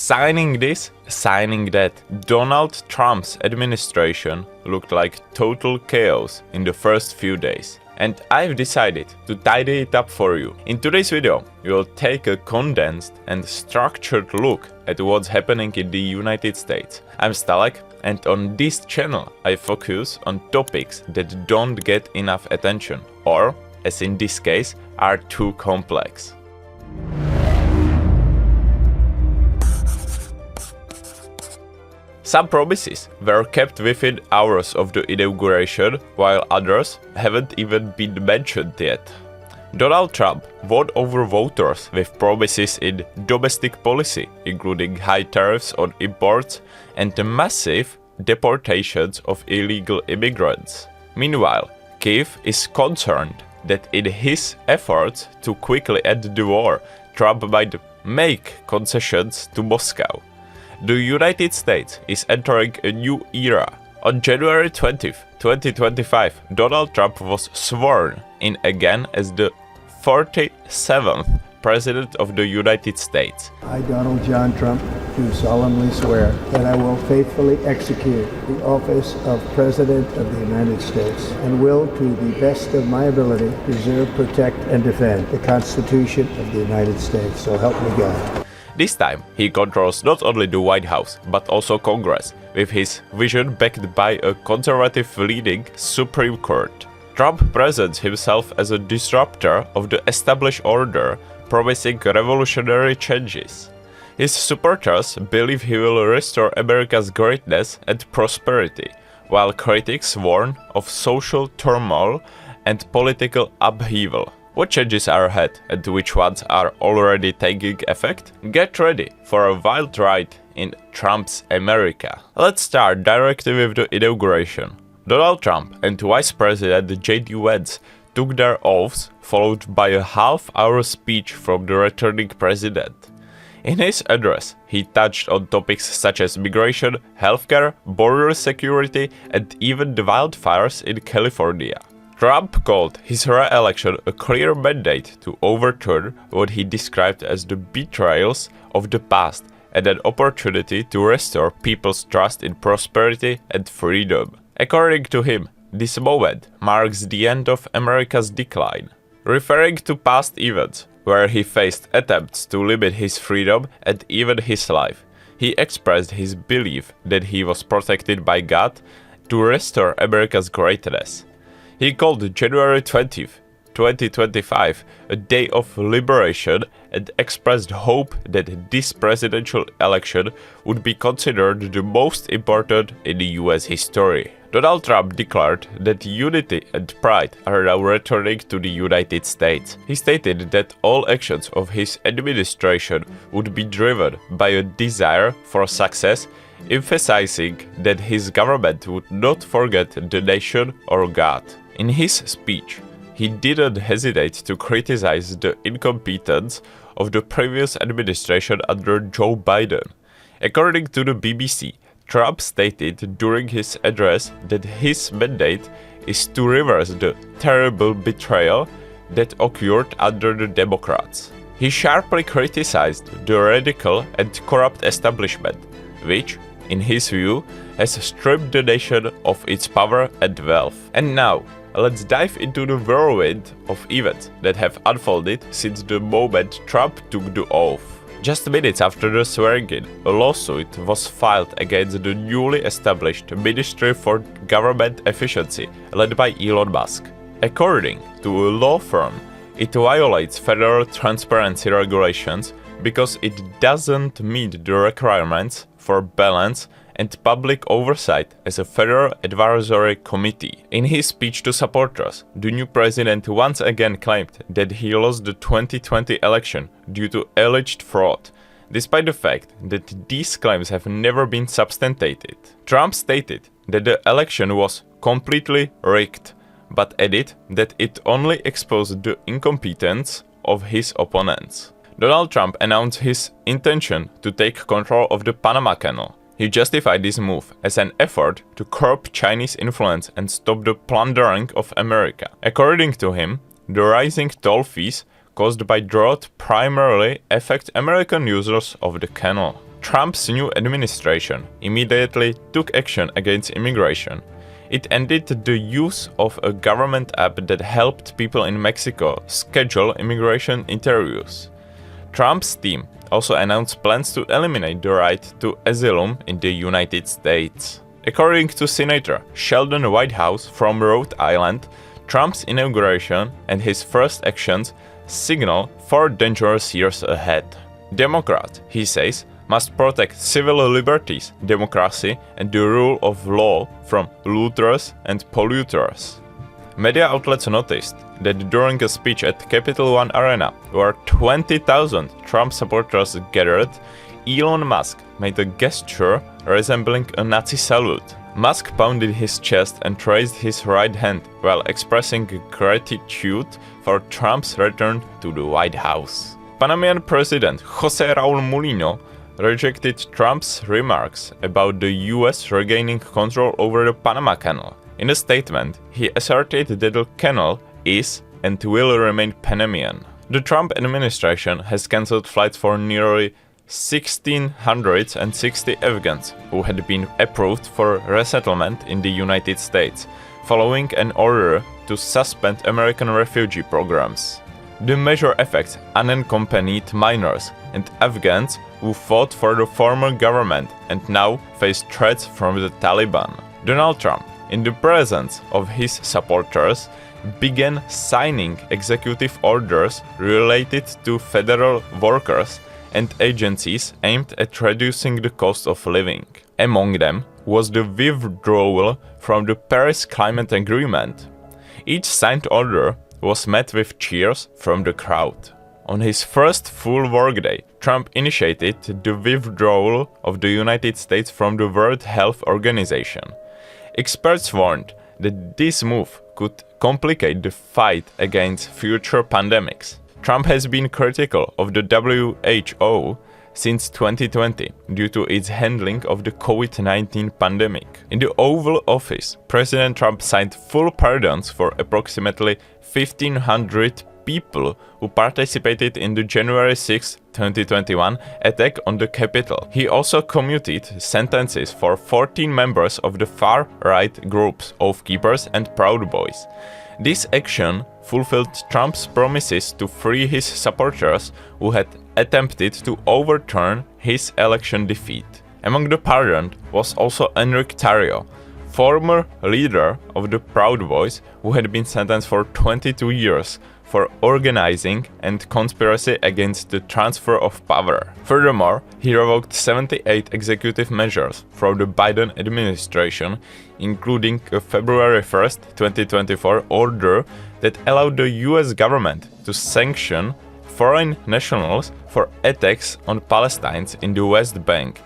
Signing this, signing that. Donald Trump's administration looked like total chaos in the first few days. And I've decided to tidy it up for you. In today's video, you'll take a condensed and structured look at what's happening in the United States. I'm StAlek, and on this channel I focus on topics that don't get enough attention, or, as in this case, are too complex. Some promises were kept within hours of the inauguration, while others haven't even been mentioned yet. Donald Trump won over voters with promises in domestic policy, including high tariffs on imports and massive deportations of illegal immigrants. Meanwhile, Kyiv is concerned that in his efforts to quickly end the war, Trump might make concessions to Moscow. The United States is entering a new era. On January 20th, 2025, Donald Trump was sworn in again as the 47th President of the United States. I, Donald John Trump, do solemnly swear that I will faithfully execute the office of President of the United States and will, to the best of my ability, preserve, protect, and defend the Constitution of the United States. So help me God. This time, he controls not only the White House, but also Congress, with his vision backed by a conservative-leaning Supreme Court. Trump presents himself as a disruptor of the established order, promising revolutionary changes. His supporters believe he will restore America's greatness and prosperity, while critics warn of social turmoil and political upheaval. What changes are ahead and which ones are already taking effect? Get ready for a wild ride in Trump's America. Let's start directly with the inauguration. Donald Trump and Vice President J.D. Vance took their oaths, followed by a half-hour speech from the returning president. In his address, he touched on topics such as migration, healthcare, border security, and even the wildfires in California. Trump called his re-election a clear mandate to overturn what he described as the betrayals of the past and an opportunity to restore people's trust in prosperity and freedom. According to him, this moment marks the end of America's decline. Referring to past events where he faced attempts to limit his freedom and even his life, he expressed his belief that he was protected by God to restore America's greatness. He called January 20th, 2025 a day of liberation and expressed hope that this presidential election would be considered the most important in the US history. Donald Trump declared that unity and pride are now returning to the United States. He stated that all actions of his administration would be driven by a desire for success, emphasizing that his government would not forget the nation or God. In his speech, he didn't hesitate to criticize the incompetence of the previous administration under Joe Biden. According to the BBC, Trump stated during his address that his mandate is to reverse the terrible betrayal that occurred under the Democrats. He sharply criticized the radical and corrupt establishment, which, in his view, has stripped the nation of its power and wealth. And now, let's dive into the whirlwind of events that have unfolded since the moment Trump took the oath. Just minutes after the swearing-in, a lawsuit was filed against the newly established Ministry for Government Efficiency, led by Elon Musk. According to a law firm, it violates federal transparency regulations because it doesn't meet the requirements for balance and public oversight as a federal advisory committee. In his speech to supporters, the new president once again claimed that he lost the 2020 election due to alleged fraud, despite the fact that these claims have never been substantiated. Trump stated that the election was completely rigged, but added that it only exposed the incompetence of his opponents. Donald Trump announced his intention to take control of the Panama Canal. He justified this move as an effort to curb Chinese influence and stop the plundering of America. According to him, the rising toll fees caused by drought primarily affect American users of the canal. Trump's new administration immediately took action against immigration. It ended the use of a government app that helped people in Mexico schedule immigration interviews. Trump's team also announced plans to eliminate the right to asylum in the United States. According to Senator Sheldon Whitehouse from Rhode Island, Trump's inauguration and his first actions signal 4 dangerous years ahead. Democrats, he says, must protect civil liberties, democracy, and the rule of law from looters and polluters. Media outlets noticed that during a speech at Capital One Arena, where 20,000 Trump supporters gathered, Elon Musk made a gesture resembling a Nazi salute. Musk pounded his chest and raised his right hand while expressing gratitude for Trump's return to the White House. Panamanian President José Raúl Mulino rejected Trump's remarks about the US regaining control over the Panama Canal. In a statement, he asserted that the canal is and will remain Panamanian. The Trump administration has cancelled flights for nearly 1,660 Afghans who had been approved for resettlement in the United States, following an order to suspend American refugee programs. The measure affects unaccompanied minors and Afghans who fought for the former government and now face threats from the Taliban. Donald Trump, in the presence of his supporters, began signing executive orders related to federal workers and agencies aimed at reducing the cost of living. Among them was the withdrawal from the Paris Climate Agreement. Each signed order was met with cheers from the crowd. On his first full workday, Trump initiated the withdrawal of the United States from the World Health Organization. Experts warned that this move could complicate the fight against future pandemics. Trump has been critical of the WHO since 2020 due to its handling of the COVID-19 pandemic. In the Oval Office, President Trump signed full pardons for approximately 1,500 people who participated in the January 6, 2021 attack on the Capitol. He also commuted sentences for 14 members of the far-right groups Oath Keepers and Proud Boys. This action fulfilled Trump's promises to free his supporters who had attempted to overturn his election defeat. Among the pardoned was also Enrique Tarrio, former leader of the Proud Boys, who had been sentenced for 22 years for organizing and conspiracy against the transfer of power. Furthermore, he revoked 78 executive measures from the Biden administration, including a February 1, 2024 order that allowed the US government to sanction foreign nationals for attacks on Palestinians in the West Bank,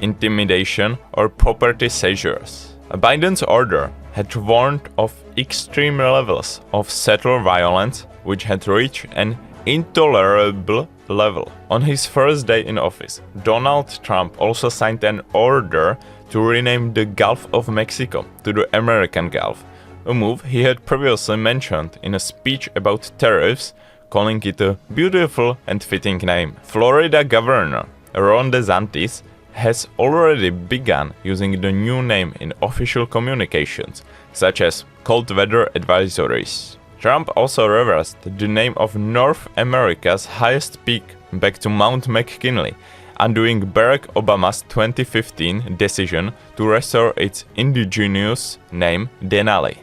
intimidation, or property seizures. Biden's order had warned of extreme levels of settler violence, which had reached an intolerable level. On his first day in office, Donald Trump also signed an order to rename the Gulf of Mexico to the American Gulf, a move he had previously mentioned in a speech about tariffs, calling it a beautiful and fitting name. Florida Governor Ron DeSantis has already begun using the new name in official communications, such as cold weather advisories. Trump also reversed the name of North America's highest peak back to Mount McKinley, undoing Barack Obama's 2015 decision to restore its indigenous name Denali.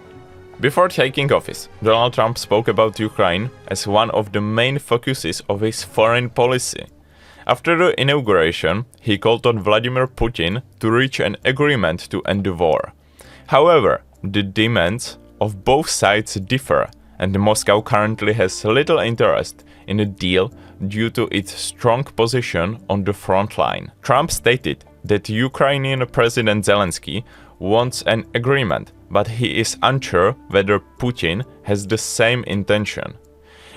Before taking office, Donald Trump spoke about Ukraine as one of the main focuses of his foreign policy. After the inauguration, he called on Vladimir Putin to reach an agreement to end the war. However, the demands of both sides differ, and Moscow currently has little interest in a deal due to its strong position on the front line. Trump stated that Ukrainian President Zelensky wants an agreement, but he is unsure whether Putin has the same intention.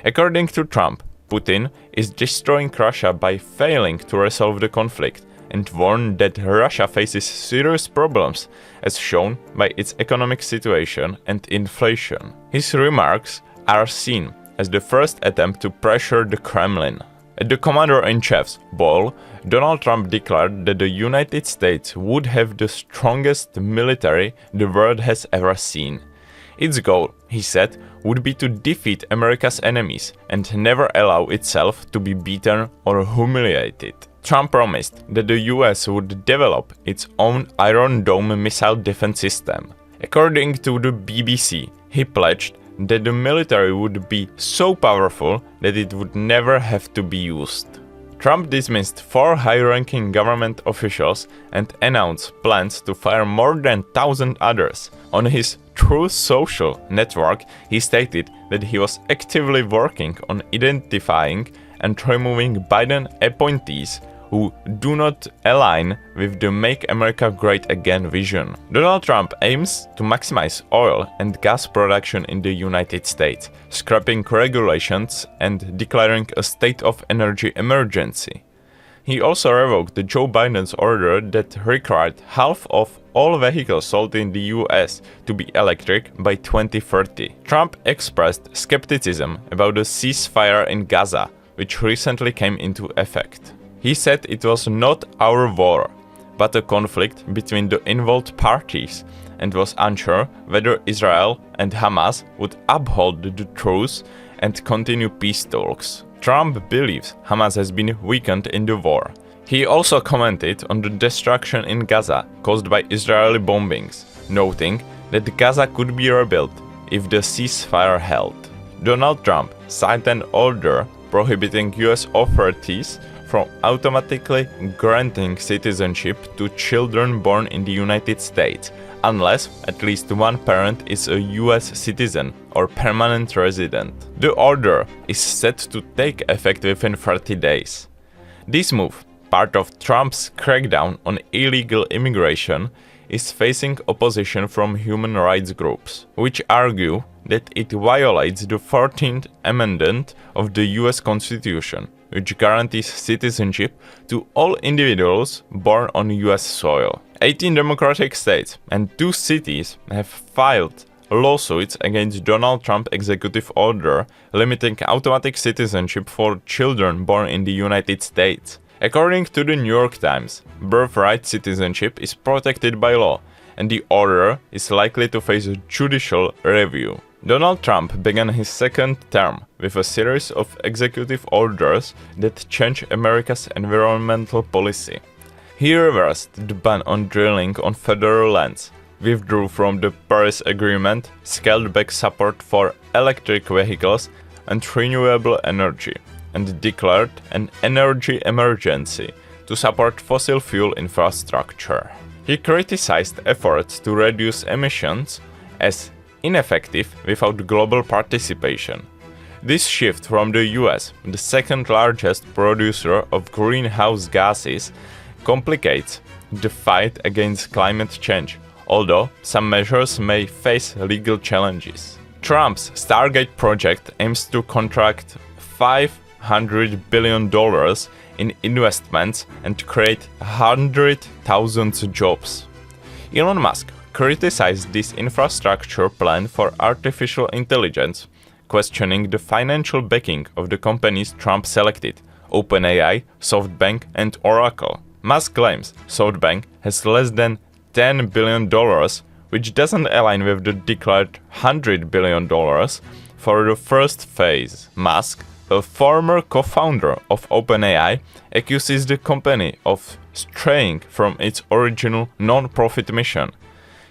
According to Trump, Putin is destroying Russia by failing to resolve the conflict and warned that Russia faces serious problems as shown by its economic situation and inflation. His remarks are seen as the first attempt to pressure the Kremlin. At the Commander-in-Chief's ball, Donald Trump declared that the United States would have the strongest military the world has ever seen. Its goal, he said, would be to defeat America's enemies and never allow itself to be beaten or humiliated. Trump promised that the US would develop its own Iron Dome missile defense system. According to the BBC, he pledged that the military would be so powerful that it would never have to be used. Trump dismissed 4 high-ranking government officials and announced plans to fire more than 1,000 others. On his Truth Social network, he stated that he was actively working on identifying and removing Biden appointees who do not align with the Make America Great Again vision. Donald Trump aims to maximize oil and gas production in the United States, scrapping regulations and declaring a state of energy emergency. He also revoked Joe Biden's order that required half of all vehicles sold in the US to be electric by 2030. Trump expressed skepticism about the ceasefire in Gaza, which recently came into effect. He said it was not our war, but a conflict between the involved parties, and was unsure whether Israel and Hamas would uphold the truce and continue peace talks. Trump believes Hamas has been weakened in the war. He also commented on the destruction in Gaza caused by Israeli bombings, noting that Gaza could be rebuilt if the ceasefire held. Donald Trump signed an order prohibiting US authorities from automatically granting citizenship to children born in the United States, unless at least one parent is a US citizen or permanent resident. The order is set to take effect within 30 days. This move, part of Trump's crackdown on illegal immigration, is facing opposition from human rights groups, which argue that it violates the 14th Amendment of the US Constitution, which guarantees citizenship to all individuals born on US soil. 18 Democratic states and 2 cities have filed lawsuits against Donald Trump's executive order limiting automatic citizenship for children born in the United States. According to the New York Times, birthright citizenship is protected by law, and the order is likely to face a judicial review. Donald Trump began his second term with a series of executive orders that change America's environmental policy. He reversed the ban on drilling on federal lands, withdrew from the Paris Agreement, scaled back support for electric vehicles and renewable energy, and declared an energy emergency to support fossil fuel infrastructure. He criticized efforts to reduce emissions as ineffective without global participation. This shift from the US, the second largest producer of greenhouse gases, complicates the fight against climate change, although some measures may face legal challenges. Trump's Stargate project aims to contract $500 billion in investments and create 100,000 jobs. Elon Musk criticized this infrastructure plan for artificial intelligence, questioning the financial backing of the companies Trump selected, OpenAI, SoftBank, and Oracle. Musk claims SoftBank has less than $10 billion, which doesn't align with the declared $100 billion for the first phase. Musk, a former co-founder of OpenAI, accuses the company of straying from its original non-profit mission.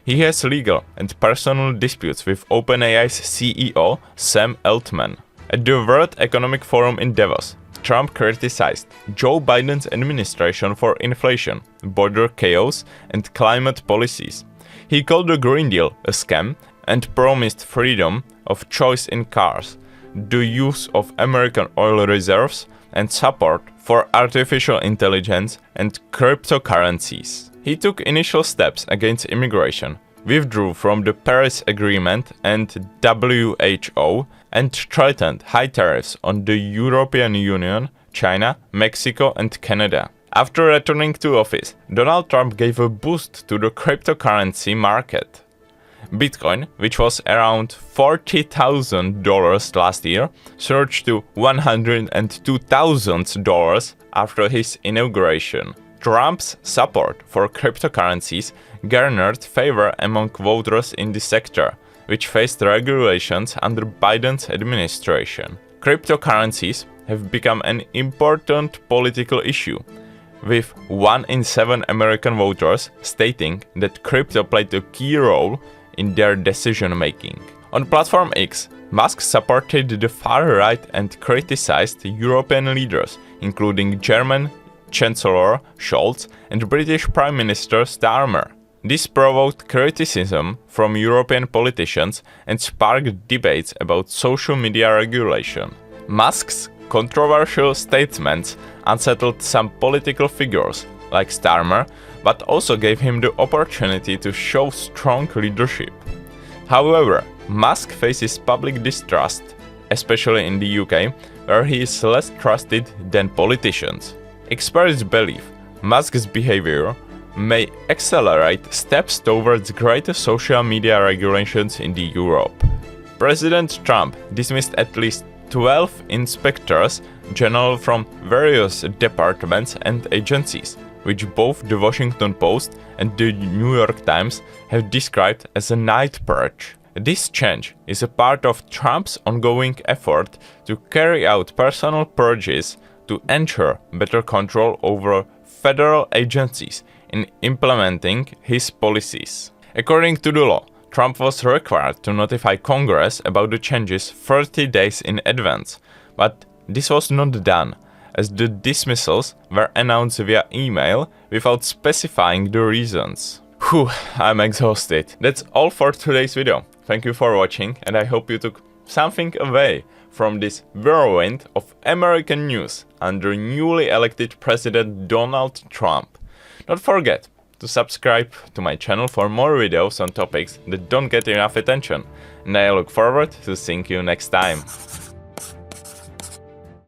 He has legal and personal disputes with OpenAI's CEO, Sam Altman. At the World Economic Forum in Davos, Trump criticized Joe Biden's administration for inflation, border chaos, and climate policies. He called the Green Deal a scam and promised freedom of choice in cars, the use of American oil reserves, and support for artificial intelligence and cryptocurrencies. He took initial steps against immigration, withdrew from the Paris Agreement and WHO, and threatened high tariffs on the European Union, China, Mexico, and Canada. After returning to office, Donald Trump gave a boost to the cryptocurrency market. Bitcoin, which was around $40,000 last year, surged to $102,000 after his inauguration. Trump's support for cryptocurrencies garnered favor among voters in the sector, which faced regulations under Biden's administration. Cryptocurrencies have become an important political issue, with 1 in 7 American voters stating that crypto played a key role in their decision-making. On platform X, Musk supported the far right and criticized European leaders, including German Chancellor Scholz and British Prime Minister Starmer. This provoked criticism from European politicians and sparked debates about social media regulation. Musk's controversial statements unsettled some political figures, like Starmer, but also gave him the opportunity to show strong leadership. However, Musk faces public distrust, especially in the UK, where he is less trusted than politicians. Experts believe Musk's behavior may accelerate steps towards greater social media regulations in Europe. President Trump dismissed at least 12 inspectors general from various departments and agencies, which both the Washington Post and the New York Times have described as a night purge. This change is a part of Trump's ongoing effort to carry out personal purges to ensure better control over federal agencies in implementing his policies. According to the law, Trump was required to notify Congress about the changes 30 days in advance, but this was not done, as the dismissals were announced via email without specifying the reasons. Whew, I'm exhausted. That's all for today's video. Thank you for watching, and I hope you took something away from this whirlwind of American news under newly elected President Donald Trump. Don't forget to subscribe to my channel for more videos on topics that don't get enough attention, and I look forward to seeing you next time.